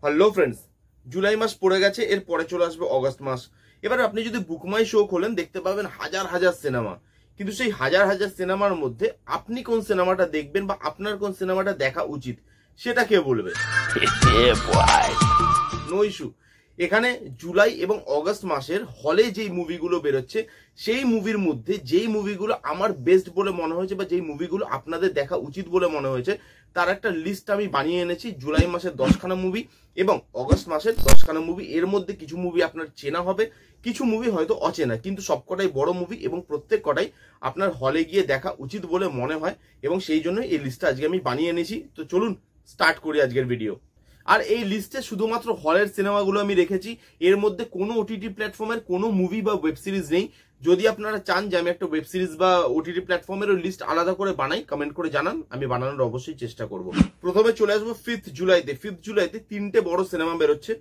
Hello friends, July মাস পড়ে গেছে, এরপরে চলে আসবে অগস্ট মাস। এবার আপনি যদি বুকমাই শো খোলেন দেখতে পাবেন হাজার হাজার সিনেমা, কিন্তু সেই হাজার হাজার সিনেমার মধ্যে আপনি কোন সিনেমাটা দেখবেন বা আপনার কোন সিনেমাটা দেখা উচিত সেটা কে বলবে? No issue. এখানে জুলাই এবং অগস্ট মাসের হলে যেই মুভিগুলো বেরোচ্ছে সেই মুভির মধ্যে যেই মুভিগুলো আমার বেস্ট বলে মনে হয়েছে বা যেই মুভিগুলো আপনাদের দেখা উচিত বলে মনে হয়েছে তার একটা লিস্ট আমি বানিয়ে এনেছি। জুলাই মাসের 10খানা মুভি এবং অগস্ট মাসের 10খানা মুভি। এর মধ্যে কিছু মুভি আপনার চেনা হবে, কিছু মুভি হয়তো অচেনা, কিন্তু সবকটাই বড় মুভি এবং প্রত্যেক কটাই আপনার হলে গিয়ে দেখা উচিত বলে মনে হয়, এবং সেই জন্য এই লিস্টটা আজকে আমি বানিয়ে এনেছি। তো চলুন স্টার্ট করি আজকের ভিডিও। আর এই লিস্টে শুধুমাত্র হলের সিনেমাগুলো আমি রেখেছি, এর মধ্যে কোনো ওটিটি প্ল্যাটফর্মের কোনো মুভি বা ওয়েব সিরিজ নেই। যদি আপনারা চান যে আমি একটা ওয়েব সিরিজ বা ওটিটি প্ল্যাটফর্মের লিস্ট আলাদা করে বানাই, কমেন্ট করে জানান, আমি বানানোর অবশ্যই চেষ্টা করব। প্রথমে চলে আসবো 5th জুলাইতে। 5th জুলাইতে তিনটে বড় সিনেমা বেরোচ্ছে।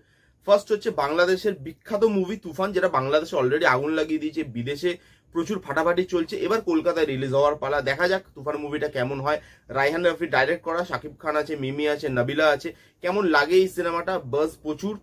ফার্স্ট হচ্ছে বাংলাদেশের বিখ্যাত মুভি তুফান, যেটা বাংলাদেশে অলরেডি আগুন লাগিয়ে দিয়েছে, বিদেশে প্রচুর ফাটাফাটি চলছে, এবার কলকাতায় রিলিজ হওয়ার পালা। দেখা যাক তুফান মুভিটা কেমন হয়। রায়হান রাফি ডাইরেক্ট করা, শাকিব খান আছে, মিমি আছে, নাবিলা আছে। কেমন লাগে এই সিনেমাটা? বাস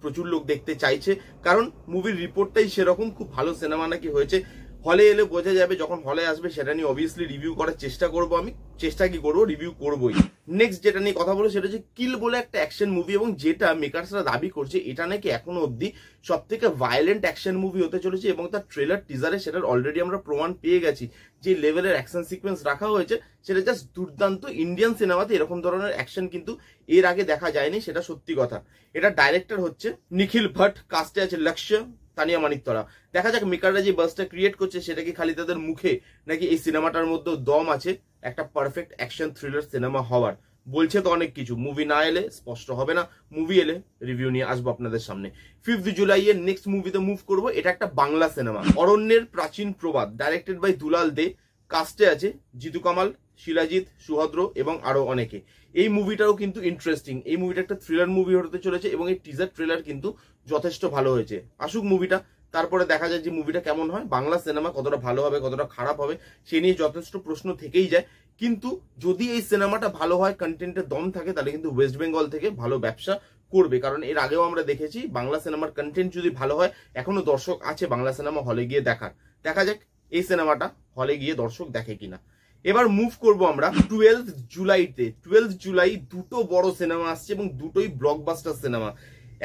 প্রচুর লোক দেখতে চাইছে, কারণ মুভির রিপোর্টটাই সেরকম, খুব ভালো সিনেমা নাকি হয়েছে। হলে এলে বোঝা যাবে, যখন হলে আসবে সেটা নিয়ে অবভিয়াসলি রিভিউ করার চেষ্টা করব। আমি চেষ্টা কি করবো, রিভিউ করবোই। নেক্সট যেটা নিয়ে কথা বলবো সেটা হচ্ছে কিল বলে একটা অ্যাকশন মুভি, এবং যেটা মেকার্সরা দাবি করছে এটা নাকি এখনো অব্দি সব থেকে ভায়োলেন্ট অ্যাকশন মুভি হতে চলেছে, এবং তার ট্রেলার টিজারে সেটার অলরেডি আমরা প্রমাণ পেয়ে গেছি। যে লেভেলের অ্যাকশন সিকোয়েন্স রাখা হয়েছে সেটা জাস্ট দুর্দান্ত। ইন্ডিয়ান সিনেমাতে এরকম ধরনের অ্যাকশন কিন্তু এর আগে দেখা যায়নি, সেটা সত্যি কথা। এটা ডাইরেক্টর হচ্ছে নিখিল ভট্ট, কাস্টে আছে লক্ষ্য, তানিয়া মানিকতলা। দেখা যাক মেকাররা যে বাসটা ক্রিয়েট করছে সেটা কি খালি তাদের মুখে, নাকি এই সিনেমাটার মধ্যে দম আছে একটা পারফেক্ট অ্যাকশন থ্রিলার সিনেমা হওয়ার। বলছে তো অনেক কিছু, মুভি না এলে স্পষ্ট হবে না, মুভি এলে রিভিউ নিয়ে আসবো আপনাদের সামনে। 5th জুলাই এর নেক্সট মুভিতে মুভ করবো। এটা একটা বাংলা সিনেমা, অরণ্যের প্রাচীন প্রবাদ, ডাইরেক্টেড বাই দুলাল দে। কাস্টে আছে জিতু কামাল, শিলাজিৎ, সুভদ্র এবং আরো অনেকে। এই মুভিটাও কিন্তু ইন্টারেস্টিং। এই মুভিটা একটা থ্রিলার মুভি হতে চলেছে, এবং এই টিজার ট্রেলার কিন্তু যথেষ্ট ভালো হয়েছে। আসুক মুভিটা, তারপরে দেখা যায় যে মুভিটা কেমন হয়। বাংলা সিনেমা কতটা ভালো হবে কতটা খারাপ হবে সে নিয়ে যথেষ্ট প্রশ্ন থেকেই যায়, কিন্তু যদি এই সিনেমাটা ভালো হয়, কন্টেন্টের দম থাকে, তাহলে কিন্তু ওয়েস্ট বেঙ্গল থেকে ভালো ব্যবসা করবে। কারণ এর আগেও আমরা দেখেছি বাংলা সিনেমার কন্টেন্ট যদি ভালো হয়, এখনো দর্শক আছে বাংলা সিনেমা হলে গিয়ে দেখার। দেখা যাক এই সিনেমাটা হলে গিয়ে দর্শক দেখে কিনা। এবার মুভ করব আমরা 12th জুলাইতে। 12th জুলাই দুটো বড় সিনেমা আসছে এবং দুটোই ব্লকবাস্টার সিনেমা।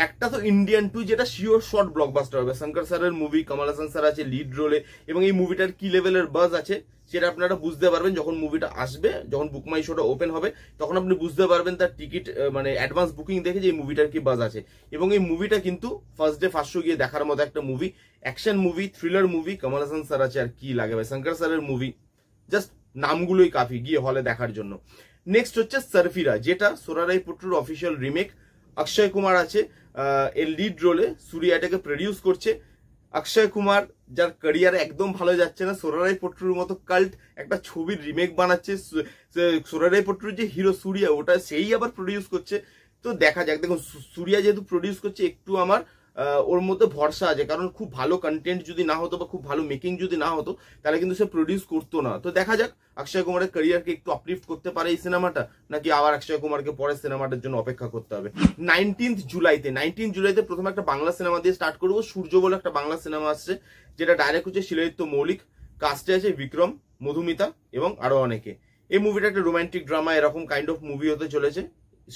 একটা তো ইন্ডিয়ান 2, যেটা শিওর শর্ট ব্লকবাস্টার হবে। শঙ্কর স্যারের মুভি, কমল হাসান স্যার আছে লিড রোলে, এবং এই মুভিটার কি লেভেলের বাজ আছে সেটা আপনারা বুঝতে পারবেন যখন মুভিটা আসবে। যখন বুকমাই শোটা ওপেন হবে তখন আপনি বুঝতে পারবেন তার টিকিট মানে অ্যাডভান্স বুকিং দেখে যে এই মুভিটার কি বাজ আছে। এবং এই মুভিটা কিন্তু ফার্স্ট ডে ফার্স্ট শো গিয়ে দেখার মতো একটা movie, action movie, thriller movie. Kamal Haasan sir আছে, আর কি লাগে ভাই, শঙ্কর স্যারের মুভি, জাস্ট নামগুলোই কাফি গিয়ে হলে দেখার জন্য। নেক্সট হচ্ছে সারফিরা, যেটা সোরারাই পুট্টুর অফিসিয়াল রিমেক। অক্ষয় কুমার আছে এর লিড রোলে, সূর্যা এটাকে প্রডিউস করছে। অক্ষয় কুমার যার ক্যারিয়ার একদম ভালো যাচ্ছে না, সোরারাই পট্টুর মতো কাল্ট একটা ছবির রিমেক বানাচ্ছে। সোরারাই পট্টুর যে হিরো সূর্যা, ওটা সেই আবার প্রডিউস করছে। তো দেখা যাক। দেখুন সূর্যা যেহেতু প্রডিউস করছে, একটু আমার ওর মধ্যে ভরসা আছে, কারণ খুব ভালো কন্টেন্ট যদি না হতো বা খুব ভালো মেকিং যদি না হতো তাহলে কিন্তু সে প্রডিউস করতো না। তো দেখা যাক অক্ষয় কুমারের ক্যারিয়ারকে একটু আপলিফট করতে পারে এই সিনেমাটা, নাকি আবার অক্ষয় কুমারকে পরের সিনেমাটার জন্য অপেক্ষা করতে হবে। 19th জুলাইতে প্রথমে একটা বাংলা সিনেমা দিয়ে স্টার্ট করবো। সূর্য বলে একটা বাংলা সিনেমা আসছে, যেটা ডাইরেক্ট হচ্ছে শিলাজিৎ মৌলিক। কাস্টে আছে বিক্রম, মধুমিতা এবং আরো অনেকে। এই মুভিটা একটা রোমান্টিক ড্রামা এরকম কাইন্ড অফ মুভি হতে চলেছে।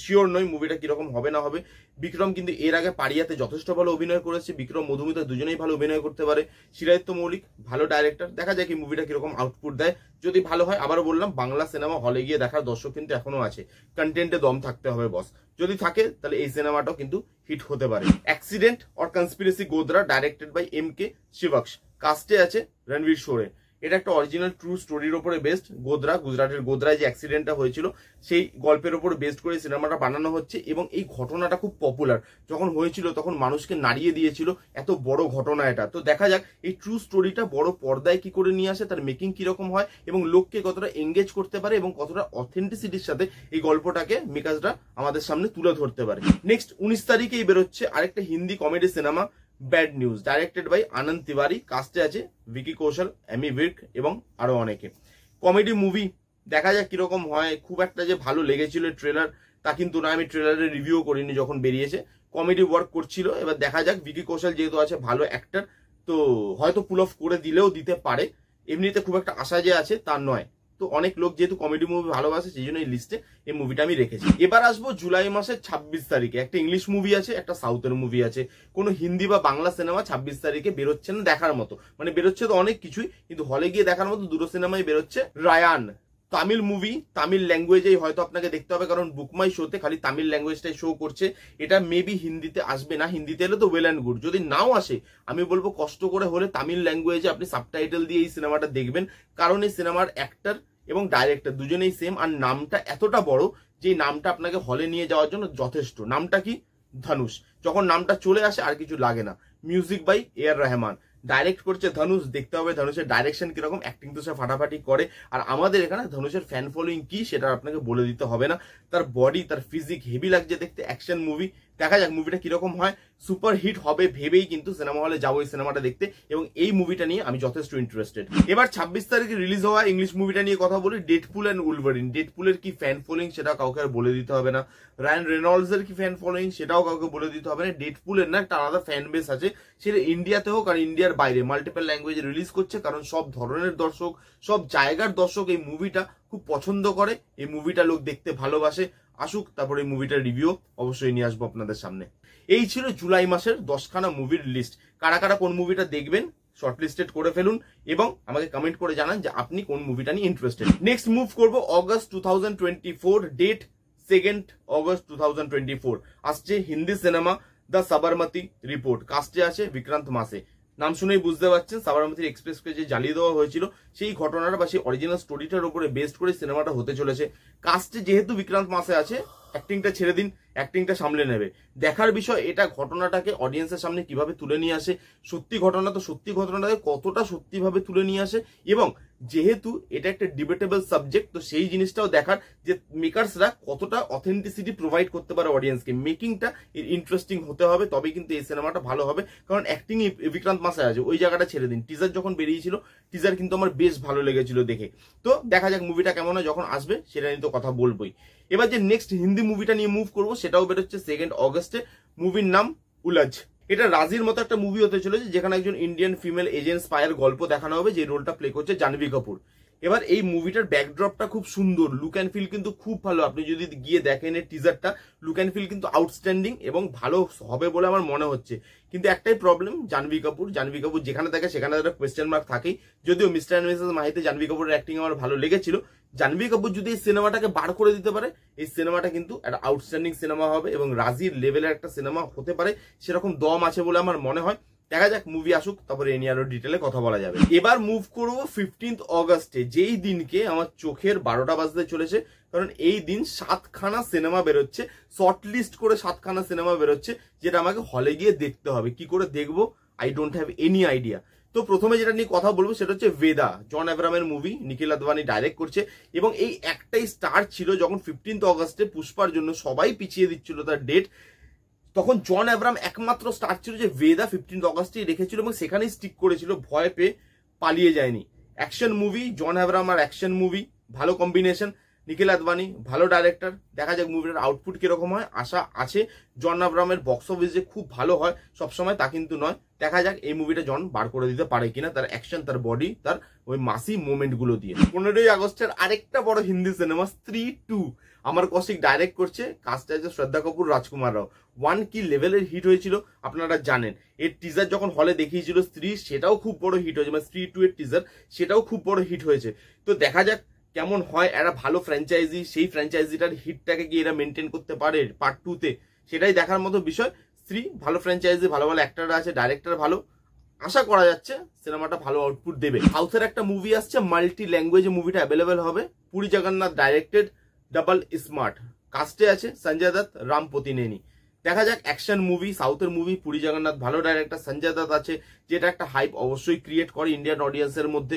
শিওর নই মুভিটা কিরকম হবে না হবে। বিক্রম কিন্তু এর আগে পারিয়াতে যথেষ্ট ভালো অভিনয় করেছে। বিক্রম মধুমিতা দুজনেই ভালো অভিনয় করতে পারে। শিলাজিৎ মৌলিক ভালো ডাইরেক্টর। দেখা যায় কি মুভিটা কিরকম আউটপুট দেয়। যদি ভালো হয়, আবারও বললাম বাংলা সিনেমা হলে গিয়ে দেখার দর্শক কিন্তু এখনো আছে, কন্টেন্টে দম থাকতে হবে বস। যদি থাকে তাহলে এই সিনেমাটাও কিন্তু হিট হতে পারে। Accident or conspiracy Godhra, directed by MK Shivaksh. কাস্টে আছে রণবীর শোরে। এটা একটা অরিজিনাল ট্রু স্টোরির উপরে বেস্ড। গোদরা, গুজরাটের গোদরায় যে অ্যাক্সিডেন্টটা হয়েছিল সেই গল্পের উপর বেস্ড করে সিনেমাটা বানানো হচ্ছে, এবং এই ঘটনাটা খুব পপুলার। যখন হয়েছিল তখন মানুষকে নাড়িয়ে দিয়েছিল, এত বড় ঘটনা এটা। তো দেখা যাক এই ট্রু স্টোরিটা বড় পর্দায় কি করে নিয়ে আসে, তার মেকিং কিরকম হয়, এবং লোককে কতটা এঙ্গেজ করতে পারে, এবং কতটা অথেন্টিসিটির সাথে এই গল্পটাকে মেকার্সরা আমাদের সামনে তুলে ধরতে পারে। নেক্সট 19 তারিখেই বেরোচ্ছে আরেকটা Hindi comedy cinema, bad news, directed by Anand Tiwari. কাস্টে আছে ভিকি কৌশল, এমি ভির্ক এবং আরো অনেকে। কমেডি মুভি, দেখা যাক কিরকম হয়। খুব একটা যে ভালো লেগেছিল ট্রেলার তা কিন্তু না, আমি ট্রেলারের রিভিউ করিনি যখন বেরিয়েছে। কমেডি ওয়ার্ক করছিল। এবার দেখা যাক, ভিকি কৌশল যেহেতু আছে ভালো অ্যাক্টর, তো হয়তো পুল অফ করে দিলেও দিতে পারে। এমনিতে খুব একটা আশা যে আছে তা নয়। তো অনেক লোক যেহেতু কমেডি মুভি ভালোবাসে, সেই জন্য এই লিস্টে এই মুভিটা আমি রেখেছি। এবার আসবো জুলাই মাসের 26 তারিখে। একটা ইংলিশ মুভি আছে, একটা সাউথের মুভি আছে। কোনো হিন্দি বা বাংলা সিনেমা 26 তারিখে বেরোচ্ছে না দেখার মতো, মানে বেরোচ্ছে তো অনেক কিছুই, কিন্তু হলে গিয়ে দেখার মতো দুটো সিনেমাই বেরোচ্ছে। রায়ান তামিল মুভি, তামিল ল্যাঙ্গুয়েজেই হয়তো আপনাকে দেখতে হবে, কারণ বুকমাই শোতে খালি তামিল ল্যাঙ্গুয়েজটাই শো করছে। এটা মেবি হিন্দিতে আসবে না, হিন্দিতে এলে তো ওয়েল অ্যান্ড গুড। যদি নাও আসে, আমি বলবো কষ্ট করে হলে তামিল ল্যাঙ্গুয়েজে আপনি সাবটাইটেল দিয়ে এই সিনেমাটা দেখবেন, কারণ এই সিনেমার অ্যাক্টর এবং ডাইরেক্টর দুজনেই সেম, আর নামটা এতটা বড় যে নামটা আপনাকে হলে নিয়ে যাওয়ার জন্য যথেষ্ট। নামটা কি? ধনুষ। যখন নামটা চলে আসে আর কিছু লাগে না। Music by AR Rahman, direct করছে ধনুষ। দেখতে হবে ধনুষের ডাইরেকশন কিরকম, অ্যাক্টিং তো সে ফাটাফাটি করে। আর আমাদের এখানে ধনুষের ফ্যান ফলোইং কি সেটা আপনাকে বলে দিতে হবে না। তার বডি, তার ফিজিক হেভি লাগছে দেখতে। অ্যাকশন মুভি, দেখা যাক মুভিটা কিরকম হয়। সুপার হিট হবে ভেবেই কিন্তু সিনেমা হলে যাবো এই সিনেমাটা দেখতে, এবং এই মুভিটা নিয়ে আমি যথেষ্ট ইন্টারেস্টেড। এবার 26 তারিখে রিলিজ হওয়া ইংলিশ মুভিটা নিয়ে কথা বলি, ডেডপুল অ্যান্ড উলভারিন। ডেডপুলের কি ফ্যান ফলোইং সেটা কাউকে আর বলে দিতে হবে না। রায়ান রেনল্ডস এর কি ফ্যান ফলোইং সেটাও কাউকে বলে দিতে হবে না। ডেডপুলের না একটা আলাদা ফ্যান বেস আছে, সেটা ইন্ডিয়াতে হোক আর ইন্ডিয়ার বাইরে মাল্টিপল ল্যাঙ্গুয়েজে রিলিজ করছে, কারণ সব ধরনের দর্শক, সব জায়গার দর্শক এই মুভিটা খুব পছন্দ করে। এই মুভিটা লোক দেখতে ভালোবাসে। আসুক, তারপরে এই মুভিটার রিভিউ অবশ্যই নিয়ে আসবো আপনাদের সামনে। এই ছিল জুলাই মাসের 10খানা মুভির লিস্ট। কারা কারা কোন মুভিটা দেখবেন শর্টলিস্টেড করে ফেলুন এবং আমাকে কমেন্ট করে জানান যে আপনি কোন মুভিটা নিয়ে ইন্টারেস্টেড। নেক্সট মুভ করবো অগস্ট 2024, ডেট 2 অগস্ট 2024। আসছে Hindi cinema the Sabarmati report. কাস্টে আছে বিক্রান্ত মাসে। নাম শুনেই বুঝতে পারছেন সাবরমতি এক্সপ্রেসকে যে জ্বালিয়ে দেওয়া হয়েছিল সেই ঘটনাটা বা সেই অরিজিনাল স্টোরিটার উপরে বেস্ড করে সিনেমাটা হতে চলেছে। কাস্টে যেহেতু বিক্রান্ত মাসে আছে, অ্যাক্টিংটা ছেড়ে দিন, অ্যাক্টিংটা সামলে নেবে। দেখার বিষয় এটা ঘটনাটাকে অডিয়েন্সের সামনে কিভাবে তুলে নিয়ে আসে। সত্যি ঘটনা তো সত্যি ঘটনাটাকে কতটা সত্যিভাবে তুলে নিয়ে আসে, এবং যেহেতু এটা একটা ডিবেটেবল সাবজেক্ট, তো সেই জিনিসটাও দেখার যে মেকার্সরা কতটা অথেন্টিসিটি প্রোভাইড করতে পারে অডিয়েন্সকে। মেকিংটা ইন্টারেস্টিং হতে হবে, তবে কিন্তু এই সিনেমাটা ভালো হবে। কারণ অ্যাক্টিং বিক্রান্ত মাসে আছে, ওই জায়গাটা ছেড়ে দিন। টিজার যখন বেরিয়েছিল, টিজার কিন্তু আমার বেশ ভালো লেগেছিল দেখে। তো দেখা যাক মুভিটা কেমন হয়, যখন আসবে সেটা নিয়ে তো কথা বলবোই। এবার যে নেক্সট হিন্দি মুভিটা নিয়ে মুভ করবো সেটাও বেরোচ্ছে 2 অগস্টে। মুভির নাম উলঝ। এটা রাজির মতো একটা মুভি হতে চলেছে, যেখানে একজন ইন্ডিয়ান ফিমেল এজেন্ট স্পায়ের গল্প দেখানো হবে, যে রোলটা প্লে করছে জাহ্নবী কাপুর। এবার এই মুভিটার ব্যাকড্রপটা খুব সুন্দর, লুক অ্যান্ড ফিল কিন্তু খুব ভালো। আপনি যদি গিয়ে দেখেন এর টিজারটা, লুক অ্যান্ড ফিল কিন্তু আউটস্ট্যান্ডিং এবং ভালো হবে বলে আমার মনে হচ্ছে। কিন্তু একটাই প্রবলেম, জাহ্নবী কাপুর যেখানে থাকে সেখানে একটা কোয়েশ্চেন মার্ক থাকেই। যদিও মিস্টার এন্ড মিসেস মাহিতে জাহ্নবী কাপুরের অ্যাক্টিং আমার ভালো লেগেছিল। জাহ্নবী কাপুর যদি এই সিনেমাটাকে বার করে দিতে পারে, এই সিনেমাটা কিন্তু একটা আউটস্ট্যান্ডিং সিনেমা হবে এবং রাজির লেভেলের একটা সিনেমা হতে পারে, সেরকম দম আছে বলে আমার মনে হয়। দেখা যাক, মুভি আসুক, তারপরে এ নিয়ে আরো ডিটেলে কথা বলা যাবে। এবার মুভ করবো 15 অগস্টে, যেই দিনকে আমার চোখের 12টা বাজতে চলেছে, কারণ এই দিন 7খানা সিনেমা বেরোচ্ছে। শর্টলিস্ট করে 7খানা সিনেমা বেরোচ্ছে, যেটা আমাকে হলে গিয়ে দেখতে হবে। কি করে দেখবো, I don't have any idea. তো প্রথমে যেটা নিয়ে কথা বলবো সেটা হচ্ছে ভেদা, জন আব্রাহামের মুভি, নিখিল আদবানি ডাইরেক্ট করছে। এবং এই একটাই স্টার ছিল, যখন 15 অগস্টে পুষ্পার জন্য সবাই পিছিয়ে দিচ্ছিল তার ডেট, তখন জন আব্রাহাম একমাত্র স্টার ছিল যে ভেদা 15 অগস্টেই রেখেছিল এবং সেখানেই স্টিক করেছিল, ভয় পেয়ে পালিয়ে যায়নি। অ্যাকশন মুভি, জন আব্রাহাম আর অ্যাকশন মুভি, ভালো কম্বিনেশন। নিখিল আদবানি ভালো ডাইরেক্টর। দেখা যাক মুভিটার আউটপুট কিরকম হয়। আশা আছে জন আব্রাহামের বক্স অফিস যে খুব ভালো হয় সবসময়, তা কিন্তু নয়। দেখা যাক এই মুভিটা জন বার করে দিতে পারে কিনা, তার অ্যাকশন, তার বডি, তার ওই মাসি মুভমেন্ট গুলো দিয়ে। 15 আগস্টের আরেকটা বড় হিন্দি সিনেমা স্ত্রী 2, আমার কৌশিক ডাইরেক্ট করছে। কাস্টে আছে শ্রদ্ধা কাপুর, রাজকুমার রাও। 1 কি লেভেলের হিট হয়েছিল আপনারা জানেন। এর টিজার যখন হলে দেখিয়েছিল স্ত্রী, সেটাও খুব বড় হিট হয়েছে, মানে স্ত্রী 2 এর টিজার সেটাও খুব বড় হিট হয়েছে। তো দেখা যাক কেমন হয়। একটা ভালো ফ্র্যাঞ্চাইজি, সেই ফ্র্যাঞ্চাইজিটার হিটটাকে কি এরা মেনটেন করতে পারে পার্ট 2-তে, সেটাই দেখার মতো বিষয়। স্ত্রী ভালো ফ্র্যাঞ্চাইজি, ভালো ভালো অ্যাক্টররা আছে, ডাইরেক্টর ভালো, আশা করা যাচ্ছে সিনেমাটা ভালো আউটপুট দেবে। সাউথের একটা মুভি আসছে, মাল্টি ল্যাঙ্গুয়েজে মুভিটা অ্যাভেলেবেল হবে। Puri Jagannadh directed, double smart. কাস্টে আছে সঞ্জয় দত্ত, রাম পতিনেনি। দেখা যাক, অ্যাকশন মুভি, সাউথের মুভি, পুরী জগন্নাথ ভালো ডাইরেক্টর, সঞ্জয় দত্ত আছে, যেটা একটা হাইপ অবশ্যই ক্রিয়েট করে ইন্ডিয়ান অডিয়েন্সের মধ্যে।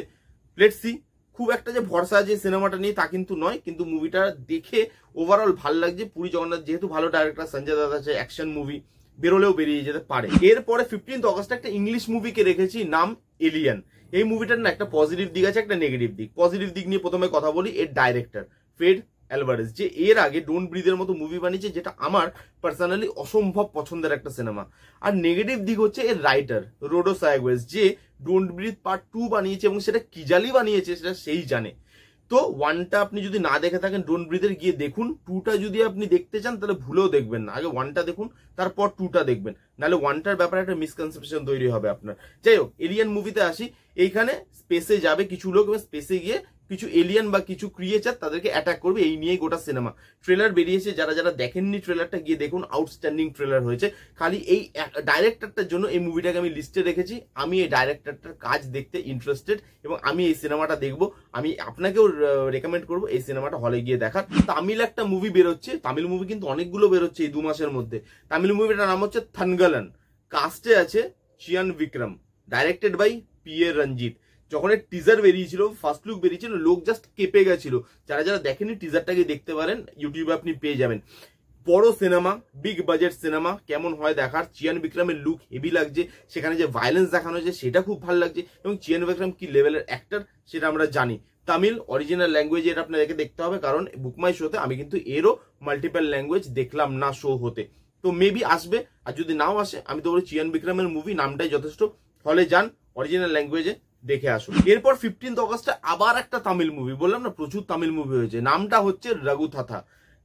Let's see. খুব একটা যে ভরসা আছে সিনেমাটা নিয়ে তা কিন্তু নয়, কিন্তু মুভিটা দেখে ওভারঅল ভালো লাগছে। পুরী জগন্নাথ যেহেতু ভালো ডাইরেক্টর, সঞ্জয় দত্ত আছে, অ্যাকশন মুভি বেরোলেও বেরিয়ে যেতে পারে। এরপরে 15 অগস্টে একটা ইংলিশ মুভিকে রেখেছি, নাম এলিয়ান। এই মুভিটার না একটা পজিটিভ দিক আছে, একটা নেগেটিভ দিক। পজিটিভ দিক নিয়ে প্রথমে কথা বলি, এর ডাইরেক্টর ফেড অ্যালভারেজ, যে এর আগে ডোন্ট ব্রিথের মতো মুভি বানিয়েছে, যেটা আমার পার্সোনালি অসম্ভব পছন্দের একটা সিনেমা। আর নেগেটিভ দিক হচ্ছে এর রাইটার রোডো সায়াগুয়েস, যে ডোন্ট ব্রিথ পার্ট 2 বানিয়েছে এবং সেটা কি জালি বানিয়েছে সেটা সেই জানে। তো 1টা আপনি যদি না দেখে থাকেন ডোন্ট ব্রিথের গিয়ে দেখুন, 2টা যদি আপনি দেখতে চান তাহলে ভুলেও দেখবেন না, আগে 1টা দেখুন তারপর 2টা দেখবেন, নাহলে 1টার ব্যাপারে একটা মিসকনসেপশন তৈরি হবে আপনার। যাই হোক, এলিয়ান মুভিতে আসি। এইখানে স্পেসে যাবে কিছু লোক এবং স্পেসে গিয়ে কিছু এলিয়ান বা কিছু ক্রিয়েচার তাদেরকে অ্যাটাক করবে, এই নিয়ে গোটা সিনেমা। ট্রেলার বেরিয়েছে, যারা যারা দেখেননি ট্রেলারটা গিয়ে দেখুন, আউটস্ট্যান্ডিং ট্রেলার হয়েছে। খালি এই ডাইরেক্টরটার জন্য এই মুভিটাকে আমি লিস্টে রেখেছি। আমি এই ডাইরেক্টরটার কাজ দেখতে ইন্টারেস্টেড এবং আমি এই সিনেমাটা দেখবো। আমি আপনাকেও রেকমেন্ড করবো এই সিনেমাটা হলে গিয়ে দেখার। তামিল একটা মুভি বেরোচ্ছে, তামিল মুভি কিন্তু অনেকগুলো বেরোচ্ছে এই 2 মাসের মধ্যে। তামিল মুভিটার নাম হচ্ছে থানগালান। কাস্টে আছে চিয়ান বিক্রম, ডাইরেক্টেড বাই PA রঞ্জিত। যখন এর টিজার বেরিয়েছিল, ফার্স্ট লুক বেরিয়েছিল, লোক জাস্ট কেঁপে গেছিল। যারা যারা দেখেনি টিজারটাকে দেখতে পারেন, ইউটিউবে আপনি পেয়ে যাবেন। বড় সিনেমা, বিগ বাজেট সিনেমা, কেমন হয় দেখার। চিয়ান বিক্রমের লুক হেভি লাগছে, সেখানে যে ভায়োলেন্স দেখানো হয়েছে সেটা খুব ভালো লাগছে, এবং চিয়ান বিক্রম কি লেভেলের অ্যাক্টর সেটা আমরা জানি। তামিল অরিজিনাল ল্যাঙ্গুয়েজ এটা আপনাদেরকে দেখতে হবে, কারণ বুকমাই শোতে আমি কিন্তু এরও মাল্টিপল ল্যাঙ্গুয়েজ দেখলাম না শো হতে। তো মেবি আসবে, আর যদি নাও আসে আমি তো বলি চিয়ান বিক্রমের মুভি নামটাই যথেষ্ট। হলে যান, অরিজিনাল ল্যাঙ্গুয়েজে দেখে আসুন। এরপর 15 অগস্টে আবার একটা তামিল মুভি, বললাম না প্রচুর তামিল মুভি হয়েছে, নামটা হচ্ছে রঘুথাথা।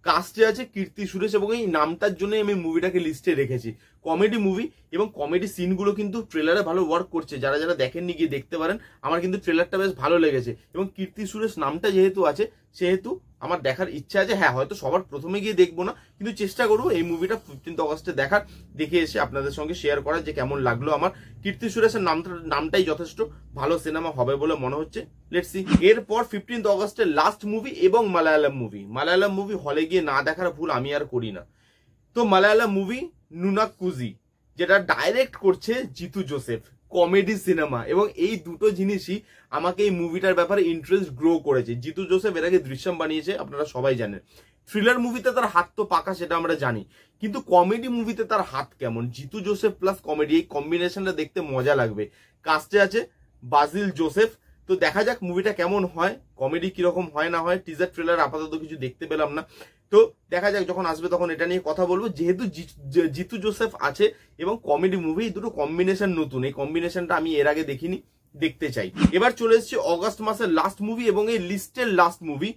কাস্টে আছে কীর্তি সুরেশ, এবং এই নামটার জন্যই আমি মুভিটাকে লিস্টে রেখেছি। কমেডি মুভি, এবং কমেডি সিনগুলো কিন্তু ট্রেলারে ভালো ওয়ার্ক করছে, যারা যারা দেখেননি গিয়ে দেখতে পারেন। আমার কিন্তু ট্রেলারটা বেশ ভালো লেগেছে, এবং কীর্তি সুরেশ নামটা যেহেতু আছে সেহেতু আমার দেখার ইচ্ছা আছে। হ্যাঁ, হয়তো সবার প্রথমে গিয়ে দেখবো না, কিন্তু চেষ্টা করবো এই মুভিটা 15 অগস্টে দেখার, দেখে এসে আপনাদের সঙ্গে শেয়ার করার যে কেমন লাগলো আমার। কীর্তি সুরেশের নামটাই যথেষ্ট, ভালো সিনেমা হবে বলে মনে হচ্ছে। Let's see. এরপর 15 অগস্টের লাস্ট মুভি এবং মালায়ালাম মুভি হলে গিয়ে না দেখার ভুল আমি আর করি না। তো মালায়ালাম মুভি নুনাকুজি, যেটা ডাইরেক্ট করছে জিতু জোসেফ, কমেডি সিনেমা, এবং এই দুটো জিনিসই আমাকে এই মুভিটার ব্যাপারে ইন্টারেস্ট গ্রো করেছে। জিতু জোসেফ এর আগে দৃশ্যম বানিয়েছে, আপনারা সবাই জানেন। থ্রিলার মুভিতে তার হাত তো পাকা, সেটা আমরা জানি, কিন্তু কমেডি মুভিতে তার হাত কেমন। জিতু জোসেফ প্লাস কমেডি, এই কম্বিনেশনটা দেখতে মজা লাগবে। কাস্টে আছে বাজিল জোসেফ। তো দেখা যাক মুভিটা কেমন হয়, কমেডি কিরকম হয় না হয়। টিজার ট্রেলার আপাতত কিছু দেখতে পেলাম না, তো দেখা যাক, যখন আসবে তখন এটা নিয়ে কথা বলবো। যেহেতু জিতু জোসেফ আছে এবং কমেডি মুভি, এই দুটো কম্বিনেশন নতুন, এই কম্বিনেশনটা আমি এর আগে দেখিনি, দেখতে চাই। এবার চলে এসেছে অগস্ট মাসের লাস্ট মুভি এবং এই লিস্টের লাস্ট মুভি,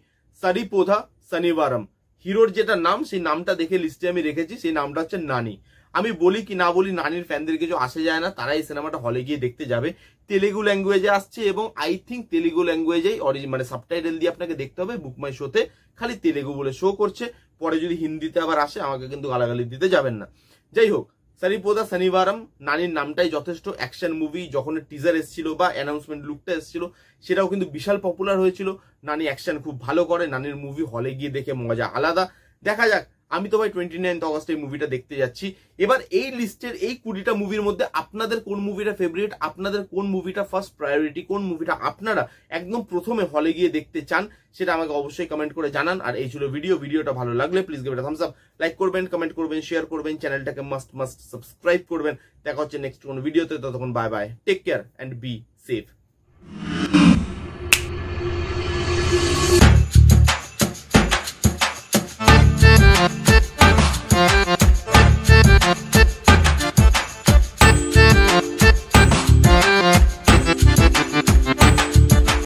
সারিপোথা শনিবারম। হিরোর যেটা নাম, সেই নামটা দেখে লিস্টে আমি রেখেছি, সেই নামটা হচ্ছে নানি। আমি বলি কি না বলি, নানির ফ্যানদের কিছু আসে যায় না, তারা এই সিনেমাটা হলে গিয়ে দেখতে যাবে। তেলেগু ল্যাঙ্গুয়েজে আসছে, এবং আই থিঙ্ক তেলেগু ল্যাঙ্গুয়েজেই মানে সাবটাইটেল দিয়ে আপনাকে দেখতে হবে। বুকমাই শোতে খালি তেলেগু বলে শো করছে, পরে যদি হিন্দিতে আবার আসে আমাকে কিন্তু গালাগালি দিতে যাবেন না। যাই হোক, সারিপোদা শনিবারম, নানির নামটাই যথেষ্ট। অ্যাকশন মুভি, যখন টিজার এসেছিল বা অ্যানাউন্সমেন্ট লুকটা এসেছিল সেটাও কিন্তু বিশাল পপুলার হয়েছিল। নানি অ্যাকশন খুব ভালো করে, নানির মুভি হলে গিয়ে দেখে মজা আলাদা। দেখা যাক, আমি তো ভাই 29 অগস্ট এই মুভিটা দেখতে যাচ্ছি। এবার এই লিস্টের এই 20টা মুভির মধ্যে আপনাদের কোন মুভিটা ফেভারিট, আপনাদের কোন মুভিটা ফার্স্ট প্রায়োরিটি, কোন মুভিটা আপনারা একদম প্রথমে হলে গিয়ে দেখতে চান, সেটা আমাকে অবশ্যই কমেন্ট করে জানান। আর এই ছিল ভিডিওটা ভালো লাগলে please give it a Thums up, like করবেন, কমেন্ট করবেন, শেয়ার করবেন, চ্যানেলটাকে মাস্ট সাবস্ক্রাইব করবেন। দেখা হচ্ছে নেক্সট কোন ভিডিওতে, ততক্ষণ bye bye, take care and be safe.